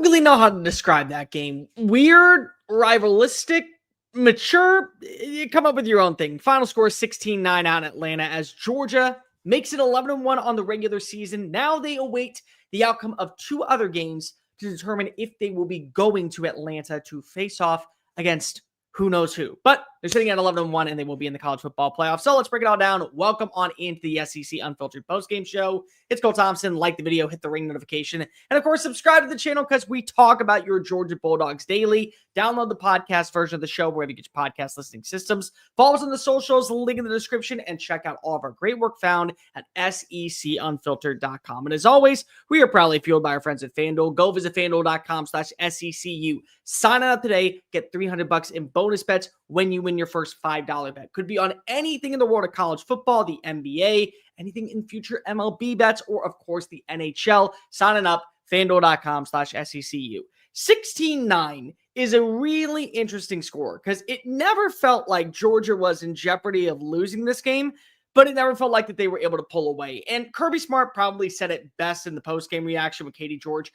really know how to describe that game. Weird, rivalistic, mature. You come up with your own thing. Final score 16-9 out in Atlanta as Georgia makes it 11-1 on the regular season. Now they await the outcome of two other games to determine if they will be going to Atlanta to face off against who knows who. But they're sitting at 11-1 and they will be in the college football playoff. So let's break it all down. Welcome on into the SEC Unfiltered Postgame Show. It's Cole Thompson. Like the video, hit the ring notification, and of course, subscribe to the channel because we talk about your Georgia Bulldogs daily. Download the podcast version of the show wherever you get your podcast listening systems. Follow us on the socials, link in the description, and check out all of our great work found at secunfiltered.com. And as always, we are proudly fueled by our friends at FanDuel. Go visit FanDuel.com/SECU. Sign up today. Get $300 in bonus bets when you win your first $5 bet. Could be on anything in the world of college football, the NBA, anything in future MLB bets, or of course the NHL. Signing up, FanDuel.com/SECU. 16-9 is a really interesting score because it never felt like Georgia was in jeopardy of losing this game, but it never felt like that they were able to pull away. And Kirby Smart probably said it best in the post-game reaction with Katie George.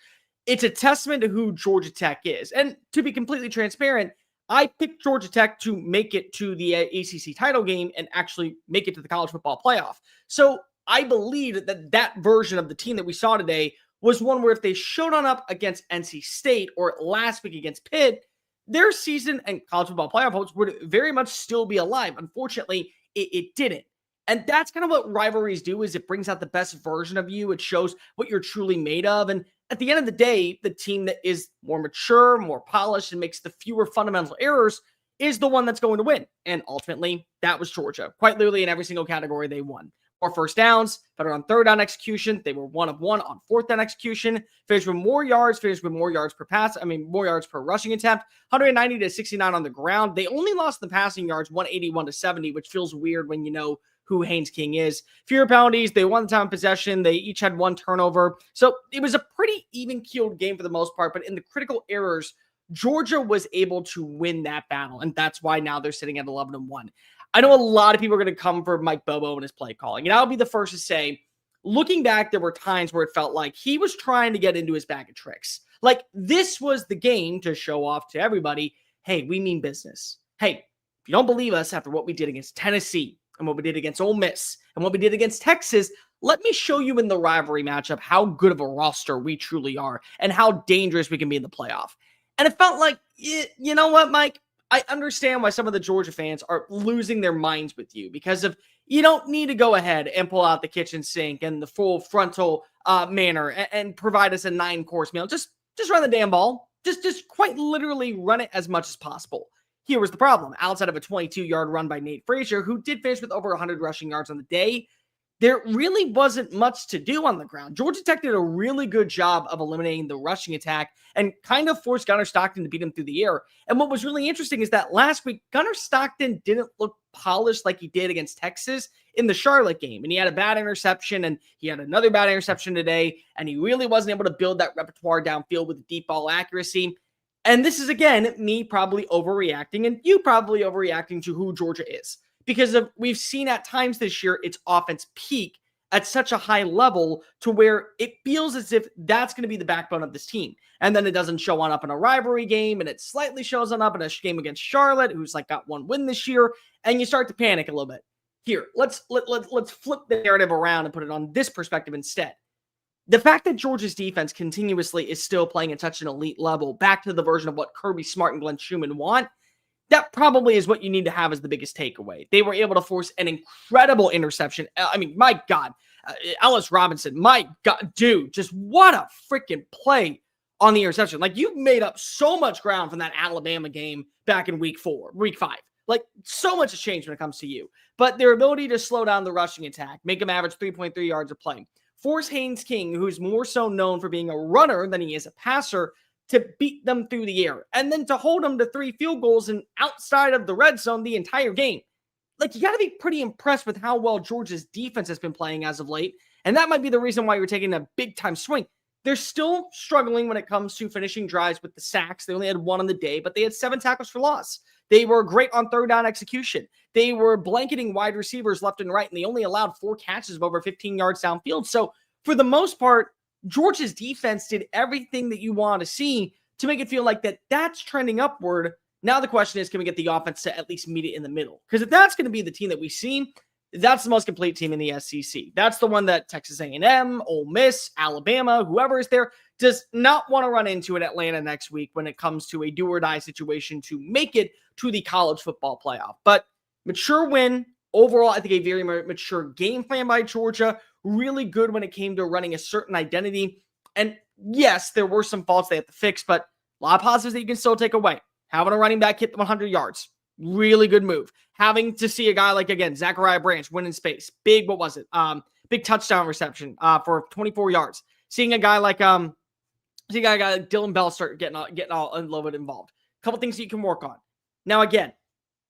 It's a testament to who Georgia Tech is. And to be completely transparent, I picked Georgia Tech to make it to the ACC title game and actually make it to the college football playoff. So I believe that that version of the team that we saw today was one where if they showed on up against NC State or last week against Pitt, their season and college football playoff hopes would very much still be alive. Unfortunately, it didn't. And that's kind of what rivalries do, is it brings out the best version of you. It shows what you're truly made of. And at the end of the day, the team that is more mature, more polished, and makes the fewer fundamental errors is the one that's going to win. And ultimately, that was Georgia. Quite literally in every single category, they won. More first downs, better on third down execution. They were 1 of 1 on fourth down execution. Finished with more yards per pass. More yards per rushing attempt. 190 to 69 on the ground. They only lost the passing yards 181 to 70, which feels weird when you know who Haynes King is. Fewer penalties. They won the time of possession. They each had 1 turnover. So it was a pretty even-keeled game for the most part, but in the critical errors, Georgia was able to win that battle, and that's why now they're sitting at 11-1. I know a lot of people are going to come for Mike Bobo and his play calling, and I'll be the first to say, looking back, there were times where it felt like he was trying to get into his bag of tricks. Like, this was the game to show off to everybody, hey, we mean business. Hey, if you don't believe us after what we did against Tennessee and what we did against Ole Miss and what we did against Texas, let me show you in the rivalry matchup how good of a roster we truly are and how dangerous we can be in the playoff. And it felt like, you know what, Mike? I understand why some of the Georgia fans are losing their minds with you because of you don't need to go ahead and pull out the kitchen sink and the full frontal manner and provide us a 9-course meal. Just run the damn ball. Just quite literally run it as much as possible. Here was the problem. Outside of a 22-yard run by Nate Frazier, who did finish with over 100 rushing yards on the day, there really wasn't much to do on the ground. Georgia Tech did a really good job of eliminating the rushing attack and kind of forced Gunnar Stockton to beat him through the air. And what was really interesting is that last week, Gunnar Stockton didn't look polished like he did against Texas in the Charlotte game. And he had a bad interception, and he had another bad interception today, and he really wasn't able to build that repertoire downfield with deep ball accuracy. And this is, again, me probably overreacting and you probably overreacting to who Georgia is. Because we've seen at times this year its offense peak at such a high level to where it feels as if that's going to be the backbone of this team. And then it doesn't show on up in a rivalry game, and it slightly shows on up in a game against Charlotte, who's like got 1 win this year, and you start to panic a little bit. Here, let's flip the narrative around and put it on this perspective instead. The fact that Georgia's defense continuously is still playing at such an elite level, back to the version of what Kirby Smart and Glenn Schumann want, that probably is what you need to have as the biggest takeaway. They were able to force an incredible interception. I mean, my God, Ellis Robinson, my God, dude, just what a freaking play on the interception. Like, you've made up so much ground from that Alabama game back in week 5. Like, so much has changed when it comes to you. But their ability to slow down the rushing attack, make them average 3.3 yards a play, force Haynes King, who's more so known for being a runner than he is a passer, to beat them through the air, and then to hold them to 3 field goals and outside of the red zone the entire game. Like, you got to be pretty impressed with how well Georgia's defense has been playing as of late, and that might be the reason why you're taking a big-time swing. They're still struggling when it comes to finishing drives with the sacks. They only had 1 on the day, but they had 7 tackles for loss. They were great on third down execution. They were blanketing wide receivers left and right, and they only allowed 4 catches of over 15 yards downfield. So, for the most part, Georgia's defense did everything that you want to see to make it feel like that's trending upward. Now the question is, can we get the offense to at least meet it in the middle? Because if that's going to be the team that we see, that's the most complete team in the SEC. That's the one that Texas A&M, Ole Miss, Alabama, whoever is there, does not want to run into in Atlanta next week when it comes to a do-or-die situation to make it to the college football playoff. But mature win. Overall, I think a very mature game plan by Georgia. Really good when it came to running a certain identity. And yes, there were some faults they had to fix, but a lot of positives that you can still take away. Having a running back hit 100 yards. Really good move. Having to see a guy like, again, Zachariah Branch win in space. Big, what was it? Big touchdown reception for 24 yards. Seeing a guy like Dylan Bell start getting all a little bit involved. A couple things that you can work on. Now, again,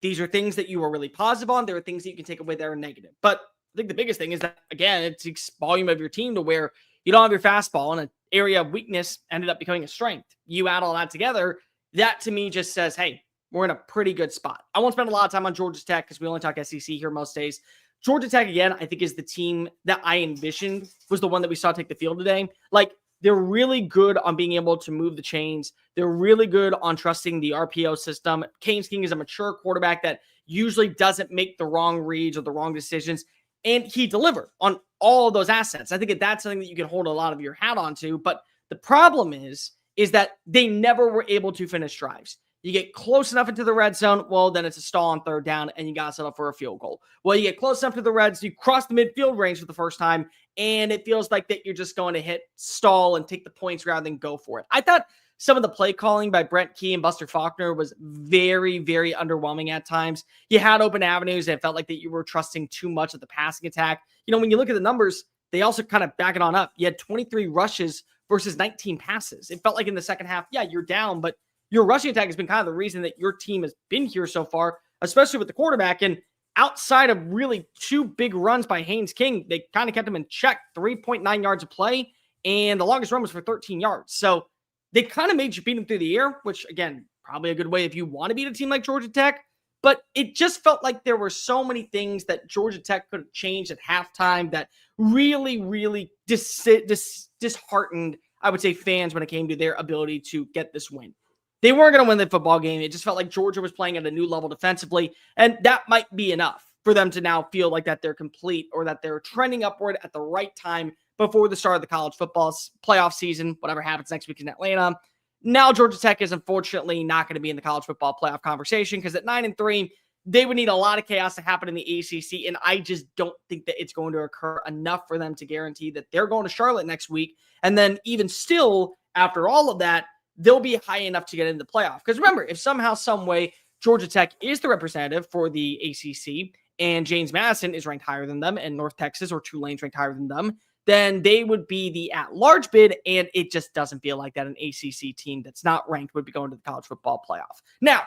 these are things that you are really positive on. There are things that you can take away that are negative. But I think the biggest thing is that, again, it's the volume of your team to where you don't have your fastball and an area of weakness ended up becoming a strength. You add all that together, that to me just says, hey, we're in a pretty good spot. I won't spend a lot of time on Georgia Tech because we only talk SEC here most days. Georgia Tech, again, I think is the team that I envisioned was the one that we saw take the field today. Like, they're really good on being able to move the chains. They're really good on trusting the RPO system. Kane King is a mature quarterback that usually doesn't make the wrong reads or the wrong decisions. And he delivered on all of those assets. I think that's something that you can hold a lot of your hat onto. But the problem is that they never were able to finish drives. You get close enough into the red zone, well, then it's a stall on third down, and you got to settle for a field goal. Well, you get close enough to the reds, you cross the midfield range for the first time, and it feels like that you're just going to hit stall and take the points rather than go for it. I thought some of the play calling by Brent Key and Buster Faulkner was very, very underwhelming at times. You had open avenues, and it felt like that you were trusting too much of the passing attack. You know, when you look at the numbers, they also kind of back it on up. You had 23 rushes versus 19 passes. It felt like in the second half, yeah, you're down, but your rushing attack has been kind of the reason that your team has been here so far, especially with the quarterback. And outside of really two big runs by Haynes King, they kind of kept him in check, 3.9 yards of play, and the longest run was for 13 yards. So they kind of made you beat him through the air, which, again, probably a good way if you want to beat a team like Georgia Tech. But it just felt like there were so many things that Georgia Tech could have changed at halftime that really, really disheartened, I would say, fans when it came to their ability to get this win. They weren't going to win the football game. It just felt like Georgia was playing at a new level defensively, and that might be enough for them to now feel like that they're complete or that they're trending upward at the right time before the start of the college football playoff season, whatever happens next week in Atlanta. Now Georgia Tech is unfortunately not going to be in the college football playoff conversation because at 9-3, they would need a lot of chaos to happen in the ACC, and I just don't think that it's going to occur enough for them to guarantee that they're going to Charlotte next week. And then even still, after all of that, they'll be high enough to get into the playoff. Because remember, if somehow, some way, Georgia Tech is the representative for the ACC and James Madison is ranked higher than them and North Texas or Tulane's ranked higher than them, then they would be the at-large bid, and it just doesn't feel like that an ACC team that's not ranked would be going to the college football playoff. Now,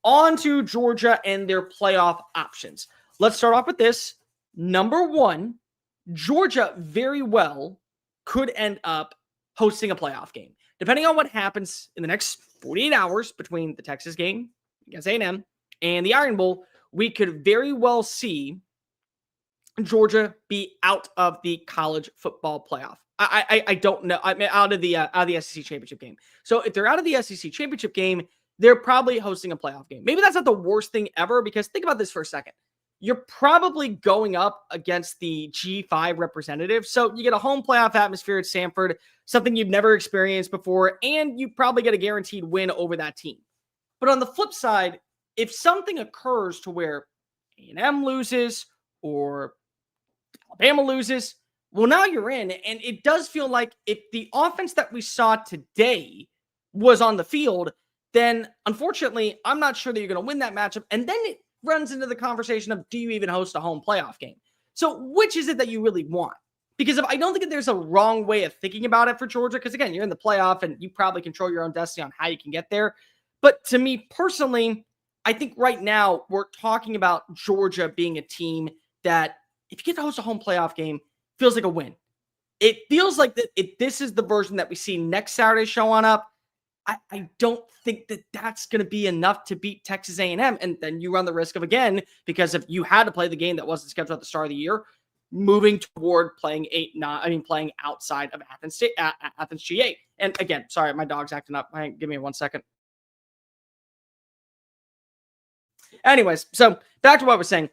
on to Georgia and their playoff options. Let's start off with this. Number one, Georgia very well could end up hosting a playoff game. Depending on what happens in the next 48 hours between the Texas game against A&M and the Iron Bowl, we could very well see Georgia be out of the college football playoff. I don't know. I mean, out of the SEC championship game. So if they're out of the SEC championship game, they're probably hosting a playoff game. Maybe that's not the worst thing ever, because think about this for a second. You're probably going up against the G5 representative. So you get a home playoff atmosphere at Sanford, something you've never experienced before, and you probably get a guaranteed win over that team. But on the flip side, if something occurs to where A&M loses or Alabama loses, well, now you're in. And it does feel like if the offense that we saw today was on the field, then unfortunately, I'm not sure that you're going to win that matchup. And then it runs into the conversation of, do you even host a home playoff game? So which is it that you really want? Because I don't think that there's a wrong way of thinking about it for Georgia, because again, you're in the playoff and you probably control your own destiny on how you can get there. But to me personally, I think right now we're talking about Georgia being a team that, if you get to host a home playoff game, feels like a win. It feels like that if this is the version that we see next Saturday showing up, I don't think that that's going to be enough to beat Texas A&M. And then you run the risk of, again, because if you had to play the game that wasn't scheduled at the start of the year, moving toward playing playing outside of Athens GA. And again, sorry, my dog's acting up. Give me 1 second. Anyways, so back to what I was saying.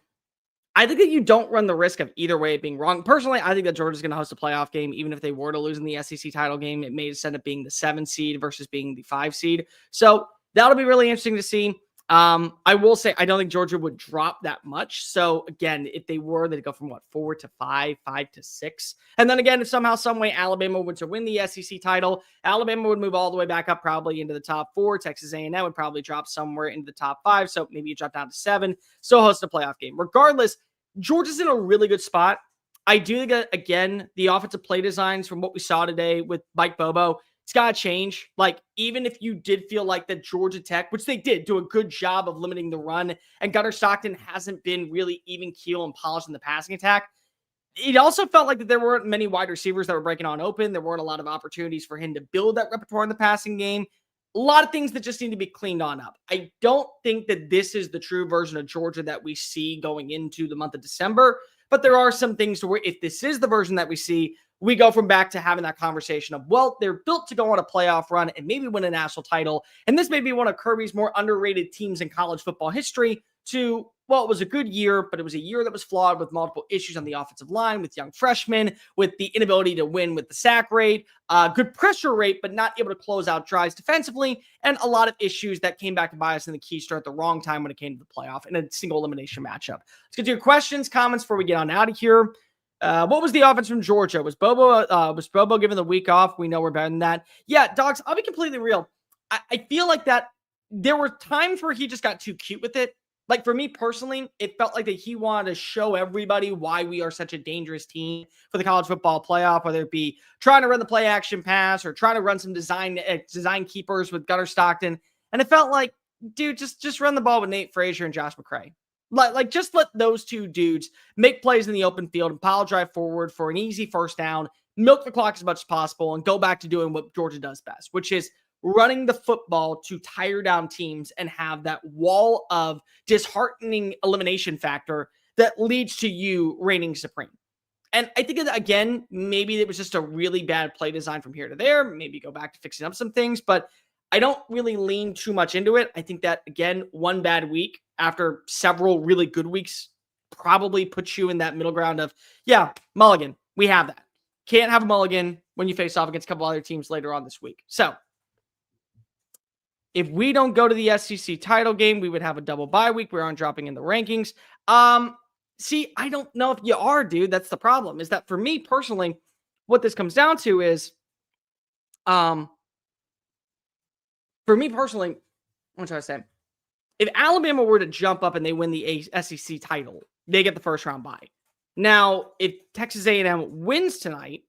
I think that you don't run the risk of either way being wrong. Personally, I think that Georgia's going to host a playoff game. Even if they were to lose in the SEC title game, it may end up being the 7 seed versus being the 5 seed. So that'll be really interesting to see. I will say, I don't think Georgia would drop that much. So again, if they were, they'd go from what, 4 to 5, 5 to 6. And then again, if somehow, some way Alabama were to win the SEC title, Alabama would move all the way back up probably into the top 4. Texas A&M would probably drop somewhere into the top 5. So maybe you drop down to 7, still host a playoff game. Regardless, Georgia's in a really good spot. I do think that, again, the offensive play designs from what we saw today with Mike Bobo, it's got to change. Like, even if you did feel like that Georgia Tech, which they did do a good job of limiting the run, and Gunnar Stockton hasn't been really even keel and polished in the passing attack, it also felt like that there weren't many wide receivers that were breaking on open. There weren't a lot of opportunities for him to build that repertoire in the passing game. A lot of things that just need to be cleaned on up. I don't think that this is the true version of Georgia that we see going into the month of December, but there are some things to where if this is the version that we see, we go from back to having that conversation of, well, they're built to go on a playoff run and maybe win a national title. And this may be one of Kirby's more underrated teams in college football history to, well, it was a good year, but it was a year that was flawed with multiple issues on the offensive line, with young freshmen, with the inability to win with the sack rate, good pressure rate, but not able to close out drives defensively, and a lot of issues that came back to bite us in the keister at the wrong time when it came to the playoff in a single elimination matchup. Let's get to your questions, comments before we get on out of here. What was the offense from Georgia? Was Bobo given the week off? We know we're better than that. Yeah, Dawgs, I'll be completely real. I feel like that there were times where he just got too cute with it. Like, for me personally, it felt like that he wanted to show everybody why we are such a dangerous team for the college football playoff, whether it be trying to run the play action pass or trying to run some design keepers with Gunnar Stockton. And it felt like, dude, just run the ball with Nate Frazier and Josh McCray. Like, just let those two dudes make plays in the open field and pile drive forward for an easy first down, milk the clock as much as possible, and go back to doing what Georgia does best, which is running the football to tire down teams and have that wall of disheartening elimination factor that leads to you reigning supreme. And I think, again, maybe it was just a really bad play design from here to there. Maybe go back to fixing up some things, but I don't really lean too much into it. I think that, again, one bad week after several really good weeks probably puts you in that middle ground of, yeah, mulligan. We have that. Can't have a mulligan when you face off against a couple other teams later on this week. So if we don't go to the SEC title game, we would have a double bye week. We aren't dropping in the rankings. See, I don't know if you are, dude. That's the problem, is that for me personally, what this comes down to is, for me personally, what should I say? If Alabama were to jump up and they win the SEC title, they get the first round bye. Now, if Texas A&M wins tonight,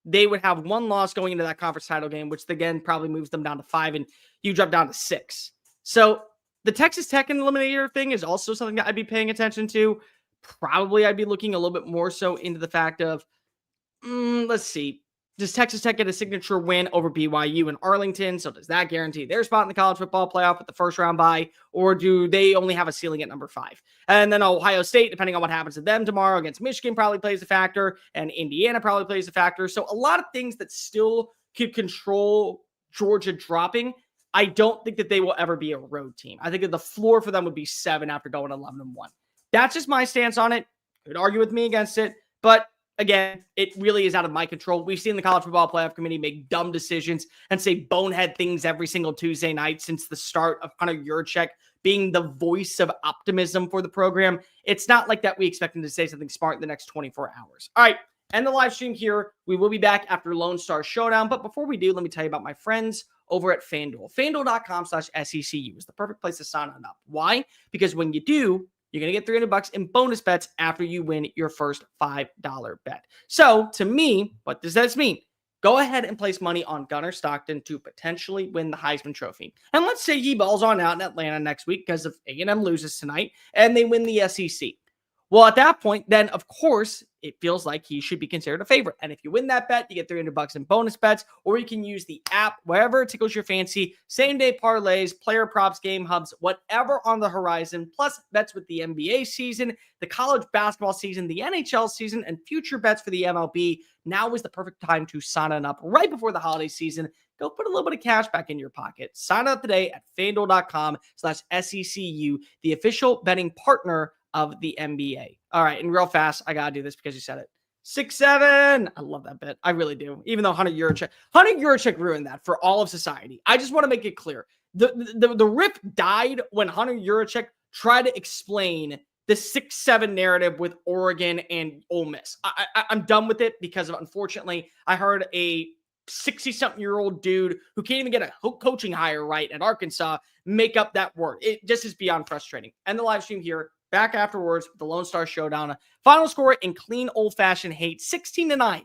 they would have one loss going into that conference title game, which again probably moves them down to 5, and you drop down to 6. So the Texas Tech eliminator thing is also something that I'd be paying attention to. Probably I'd be looking a little bit more so into the fact of, let's see, does Texas Tech get a signature win over BYU in Arlington? So does that guarantee their spot in the college football playoff with the first round bye? Or do they only have a ceiling at number 5? And then Ohio State, depending on what happens to them tomorrow against Michigan, probably plays a factor. And Indiana probably plays a factor. So a lot of things that still could control Georgia dropping. I don't think that they will ever be a road team. I think that the floor for them would be 7 after going 11-1. That's just my stance on it. Could argue with me against it. But again, it really is out of my control. We've seen the College Football Playoff Committee make dumb decisions and say bonehead things every single Tuesday night since the start of Hunter Yurchek being the voice of optimism for the program. It's not like that we expect him to say something smart in the next 24 hours. All right, end the live stream here. We will be back after Lone Star Showdown. But before we do, let me tell you about my friends over at FanDuel. FanDuel.com/SECU is the perfect place to sign on up. Why? Because when you do, you're going to get $300 in bonus bets after you win your first $5 bet. So, to me, what does this mean? Go ahead and place money on Gunnar Stockton to potentially win the Heisman Trophy. And let's say he balls on out in Atlanta next week because if A&M loses tonight and they win the SEC. Well, at that point, then, of course, it feels like he should be considered a favorite. And if you win that bet, you get $300 in bonus bets, or you can use the app, wherever it tickles your fancy, same-day parlays, player props, game hubs, whatever on the horizon, plus bets with the NBA season, the college basketball season, the NHL season, and future bets for the MLB. Now is the perfect time to sign on up right before the holiday season. Go put a little bit of cash back in your pocket. Sign up today at FANDUEL.com/SECU, the official betting partner of the NBA. All right, and real fast, I gotta do this because you said it. 6-7. I love that bit. I really do. Even though Hunter Yurachek ruined that for all of society. I just want to make it clear. The rip died when Hunter Yurachek tried to explain the 6-7 narrative with Oregon and Ole Miss. I'm done with it because of, unfortunately, I heard a 60-something-year-old dude who can't even get a coaching hire right at Arkansas make up that word. It just is beyond frustrating. And the live stream here. Back afterwards with the Lone Star Showdown. Final score in clean, old-fashioned hate, 16-9.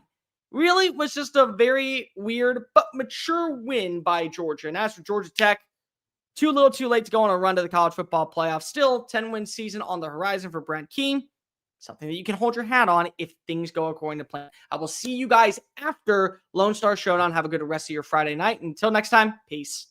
Really was just a very weird but mature win by Georgia. And as for Georgia Tech, too little too late to go on a run to the college football playoff. Still, 10-win season on the horizon for Brent Keen. Something that you can hold your hat on if things go according to plan. I will see you guys after Lone Star Showdown. Have a good rest of your Friday night. Until next time, peace.